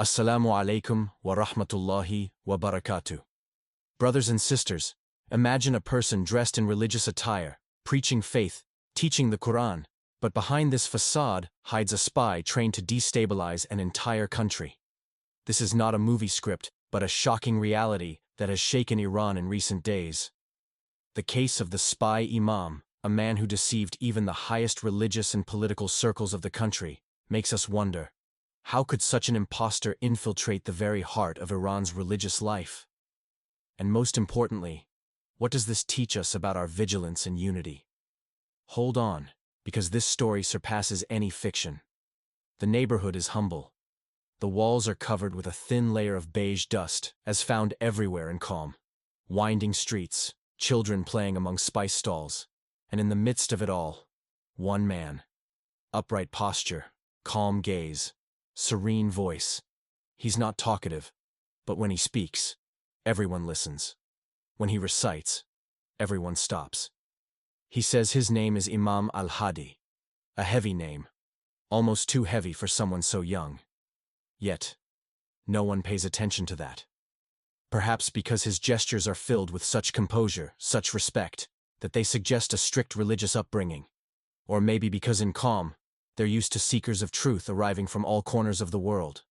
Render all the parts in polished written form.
Assalamu alaikum wa rahmatullahi wa barakatuh. Brothers and sisters, imagine a person dressed in religious attire, preaching faith, teaching the Quran, but behind this facade hides a spy trained to destabilize an entire country. This is not a movie script, but a shocking reality that has shaken Iran in recent days. The case of the spy Imam, a man who deceived even the highest religious and political circles of the country, makes us wonder, how could such an impostor infiltrate the very heart of Iran's religious life? And most importantly, what does this teach us about our vigilance and unity? Hold on, because this story surpasses any fiction. The neighborhood is humble. The walls are covered with a thin layer of beige dust, as found everywhere in Qom. Winding streets, children playing among spice stalls, and in the midst of it all, one man. Upright posture, calm gaze, serene voice. He's not talkative, but when he speaks, everyone listens. When he recites, everyone stops. He says his name is Imam al-Hadi, a heavy name, almost too heavy for someone so young. Yet, no one pays attention to that. Perhaps because his gestures are filled with such composure, such respect, that they suggest a strict religious upbringing. Or maybe because in Qom, they're used to seekers of truth arriving from all corners of the world.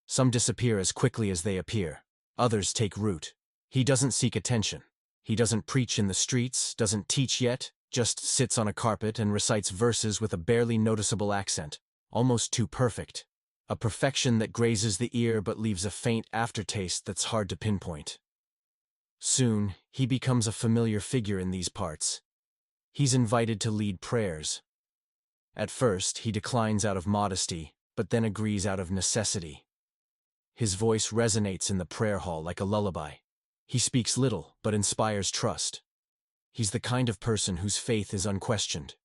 Some disappear as quickly as they appear. Others take root. He doesn't seek attention. He doesn't preach in the streets, doesn't teach yet, just sits on a carpet and recites verses with a barely noticeable accent, almost too perfect. A perfection that grazes the ear but leaves a faint aftertaste that's hard to pinpoint. Soon, he becomes a familiar figure in these parts. He's invited to lead prayers. At first, he declines out of modesty, but then agrees out of necessity. His voice resonates in the prayer hall like a lullaby. He speaks little, but inspires trust. He's the kind of person whose faith is unquestioned.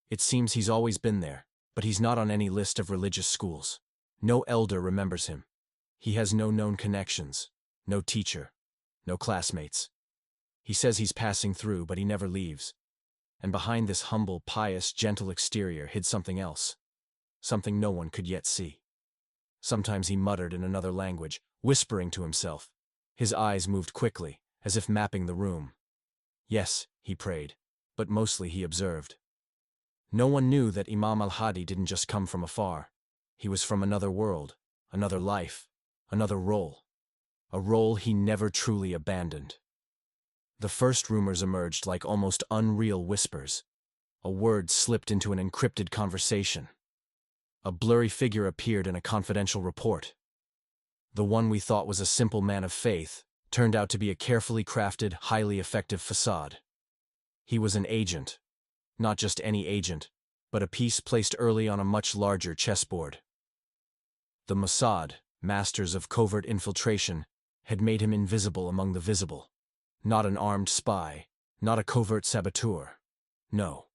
It seems he's always been there, but he's not on any list of religious schools. No elder remembers him. He has no known connections, no teacher, no classmates. He says he's passing through, but he never leaves. And behind this humble, pious, gentle exterior hid something else. Something no one could yet see. Sometimes he muttered in another language, whispering to himself. His eyes moved quickly, as if mapping the room. Yes, he prayed, but mostly he observed. No one knew that Imam al-Hadi didn't just come from afar. He was from another world, another life, another role. A role he never truly abandoned. The first rumors emerged like almost unreal whispers. A word slipped into an encrypted conversation. A blurry figure appeared in a confidential report. The one we thought was a simple man of faith turned out to be a carefully crafted, highly effective facade. He was an agent. Not just any agent, but a piece placed early on a much larger chessboard. The Mossad, masters of covert infiltration, had made him invisible among the visible. Not an armed spy, not a covert saboteur. No,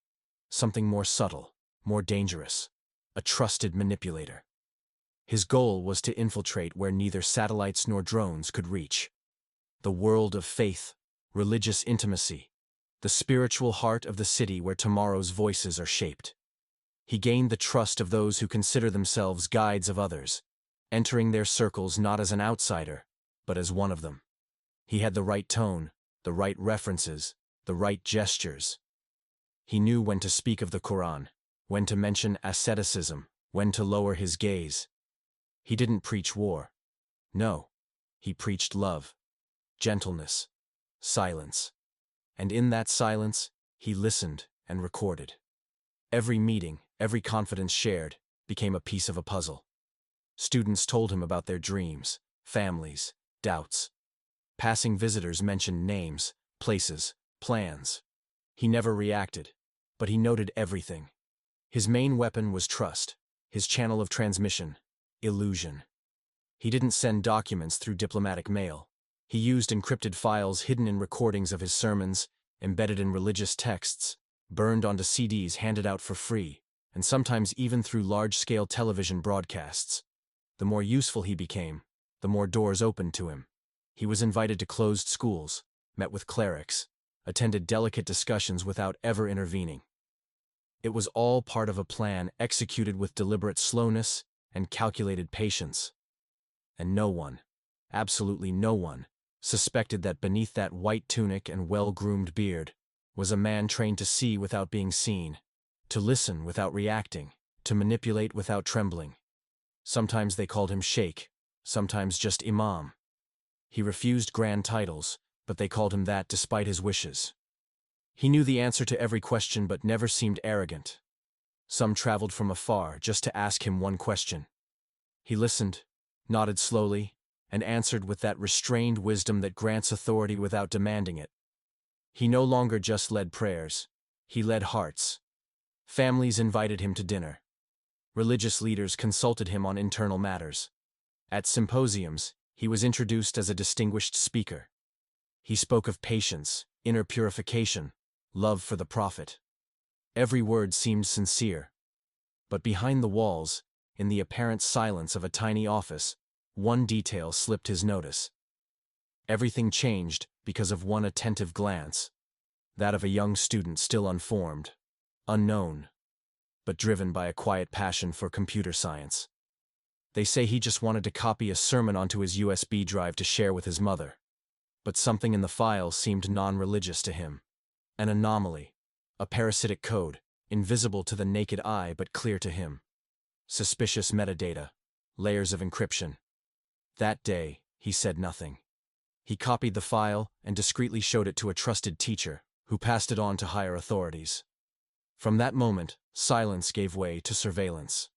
something more subtle, more dangerous. A trusted manipulator. His goal was to infiltrate where neither satellites nor drones could reach. The world of faith, religious intimacy, the spiritual heart of the city where tomorrow's voices are shaped. He gained the trust of those who consider themselves guides of others, entering their circles not as an outsider, but as one of them. He had the right tone, the right references, the right gestures. He knew when to speak of the Quran, when to mention asceticism, when to lower his gaze. He didn't preach war. No, he preached love, gentleness, silence. And in that silence, he listened and recorded. Every meeting, every confidence shared, became a piece of a puzzle. Students told him about their dreams, families, doubts. Passing visitors mentioned names, places, plans. He never reacted, but he noted everything. His main weapon was trust, his channel of transmission, illusion. He didn't send documents through diplomatic mail. He used encrypted files hidden in recordings of his sermons, embedded in religious texts, burned onto CDs handed out for free, and sometimes even through large-scale television broadcasts. The more useful he became, the more doors opened to him. He was invited to closed schools, met with clerics, attended delicate discussions without ever intervening. It was all part of a plan executed with deliberate slowness and calculated patience. and no one, absolutely no one, suspected that beneath that white tunic and well-groomed beard was a man trained to see without being seen, to listen without reacting, to manipulate without trembling. Sometimes they called him Sheikh, sometimes just Imam. He refused grand titles, but they called him that despite his wishes. He knew the answer to every question but never seemed arrogant. Some traveled from afar just to ask him one question. He listened, nodded slowly, and answered with that restrained wisdom that grants authority without demanding it. He no longer just led prayers, he led hearts. Families invited him to dinner. Religious leaders consulted him on internal matters. At symposiums, he was introduced as a distinguished speaker. He spoke of patience, inner purification, love for the Prophet. Every word seemed sincere. But behind the walls, in the apparent silence of a tiny office, one detail slipped his notice. Everything changed because of one attentive glance, that of a young student still unformed, unknown, but driven by a quiet passion for computer science. They say he just wanted to copy a sermon onto his USB drive to share with his mother. But something in the file seemed non-religious to him. An anomaly, a parasitic code, invisible to the naked eye but clear to him. Suspicious metadata, layers of encryption. That day, he said nothing. He copied the file and discreetly showed it to a trusted teacher, who passed it on to higher authorities. From that moment, silence gave way to surveillance.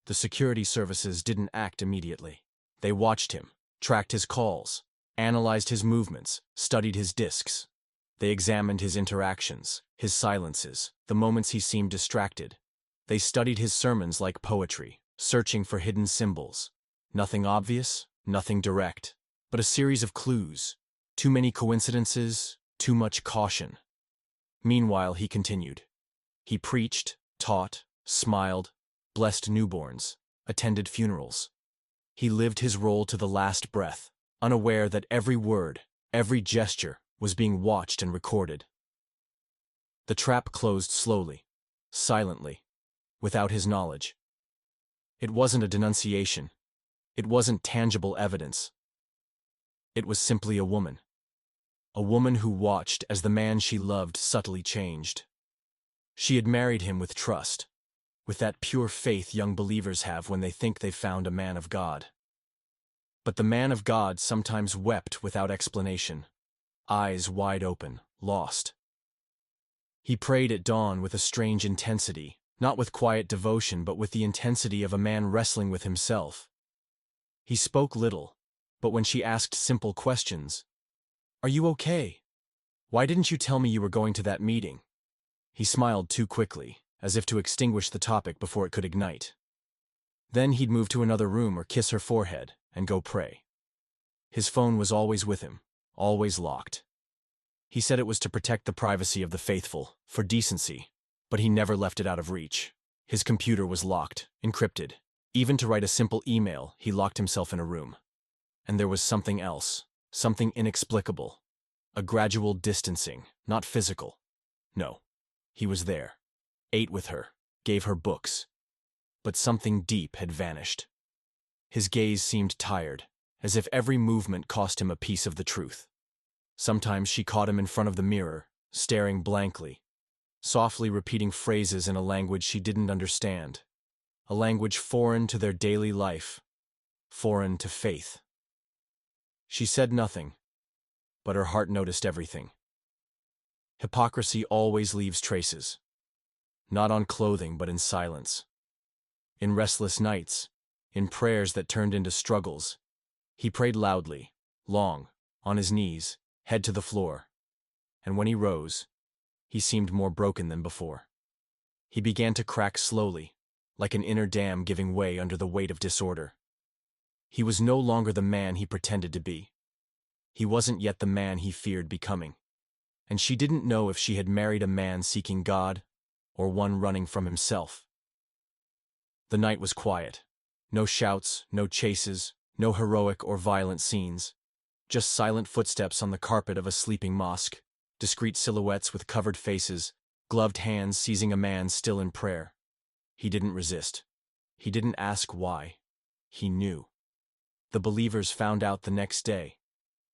The security services didn't act immediately. They watched him, tracked his calls, analyzed his movements, studied his disks. They examined his interactions, his silences, the moments he seemed distracted. They studied his sermons like poetry, searching for hidden symbols. Nothing obvious, nothing direct, but a series of clues. Too many coincidences, too much caution. Meanwhile, he continued. He preached, taught, smiled, blessed newborns, attended funerals. He lived his role to the last breath, unaware that every word, every gesture was being watched and recorded. The trap closed slowly, silently, without his knowledge. It wasn't a denunciation. It wasn't tangible evidence. It was simply a woman. A woman who watched as the man she loved subtly changed. She had married him with trust, with that pure faith young believers have when they think they've found a man of God. But the man of God sometimes wept without explanation, eyes wide open, lost. He prayed at dawn with a strange intensity, not with quiet devotion but with the intensity of a man wrestling with himself. He spoke little, but when she asked simple questions, "Are you okay? Why didn't you tell me you were going to that meeting?" He smiled too quickly, as if to extinguish the topic before it could ignite. Then he'd move to another room or kiss her forehead and go pray. His phone was always with him, always locked. He said it was to protect the privacy of the faithful, for decency, but he never left it out of reach. His computer was locked, encrypted. Even to write a simple email, he locked himself in a room. And there was something else, something inexplicable. A gradual distancing, not physical. No, he was there, ate with her, gave her books. But something deep had vanished. His gaze seemed tired, as if every movement cost him a piece of the truth. Sometimes she caught him in front of the mirror, staring blankly, softly repeating phrases in a language she didn't understand, a language foreign to their daily life, foreign to faith. She said nothing, but her heart noticed everything. Hypocrisy always leaves traces, not on clothing but in silence. In restless nights, in prayers that turned into struggles, he prayed loudly, long, on his knees, head to the floor. And when he rose, he seemed more broken than before. He began to crack slowly, like an inner dam giving way under the weight of disorder. He was no longer the man he pretended to be. He wasn't yet the man he feared becoming. And she didn't know if she had married a man seeking God or one running from himself. The night was quiet. No shouts, no chases, no heroic or violent scenes. Just silent footsteps on the carpet of a sleeping mosque, discreet silhouettes with covered faces, gloved hands seizing a man still in prayer. He didn't resist. He didn't ask why. He knew. The believers found out the next day.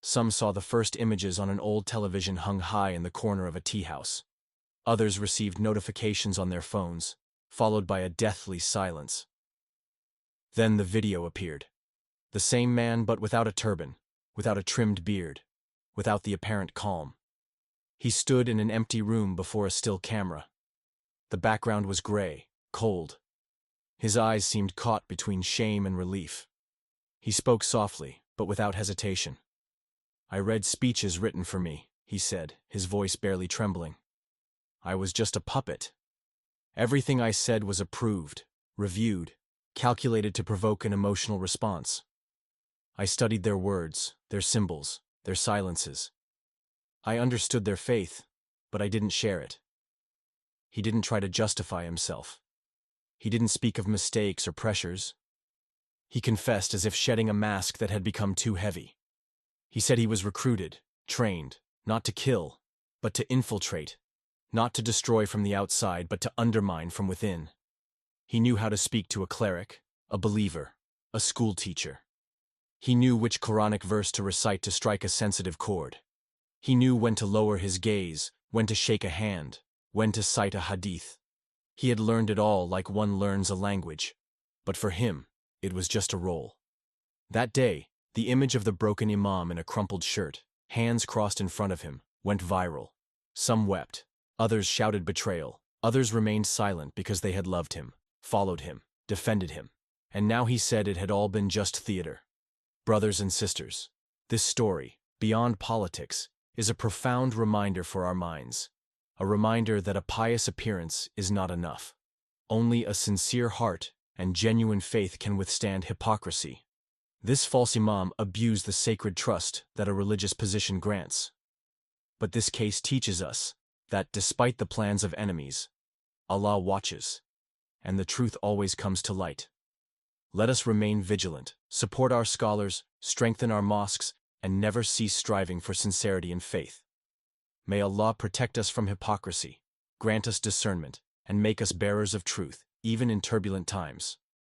Some saw the first images on an old television hung high in the corner of a tea house. Others received notifications on their phones, followed by a deathly silence. Then the video appeared. The same man, but without a turban, without a trimmed beard, without the apparent calm. He stood in an empty room before a still camera. The background was gray, cold. His eyes seemed caught between shame and relief. He spoke softly, but without hesitation. "I read speeches written for me," he said, his voice barely trembling. "I was just a puppet. Everything I said was approved, reviewed, calculated to provoke an emotional response. I studied their words, their symbols, their silences. I understood their faith, but I didn't share it." He didn't try to justify himself. He didn't speak of mistakes or pressures. He confessed as if shedding a mask that had become too heavy. He said he was recruited, trained, not to kill, but to infiltrate, not to destroy from the outside, but to undermine from within. He knew how to speak to a cleric, a believer, a school teacher. He knew which Quranic verse to recite to strike a sensitive chord. He knew when to lower his gaze, when to shake a hand, when to cite a hadith. He had learned it all like one learns a language, but for him, it was just a role. That day, the image of the broken Imam in a crumpled shirt, hands crossed in front of him, went viral. Some wept, others shouted betrayal, others remained silent because they had loved him, followed him, defended him. And now he said it had all been just theater. Brothers and sisters, this story, beyond politics, is a profound reminder for our minds. A reminder that a pious appearance is not enough. Only a sincere heart and genuine faith can withstand hypocrisy. This false imam abused the sacred trust that a religious position grants. But this case teaches us that despite the plans of enemies, Allah watches, and the truth always comes to light. Let us remain vigilant, support our scholars, strengthen our mosques, and never cease striving for sincerity and faith. May Allah protect us from hypocrisy, grant us discernment, and make us bearers of truth, even in turbulent times.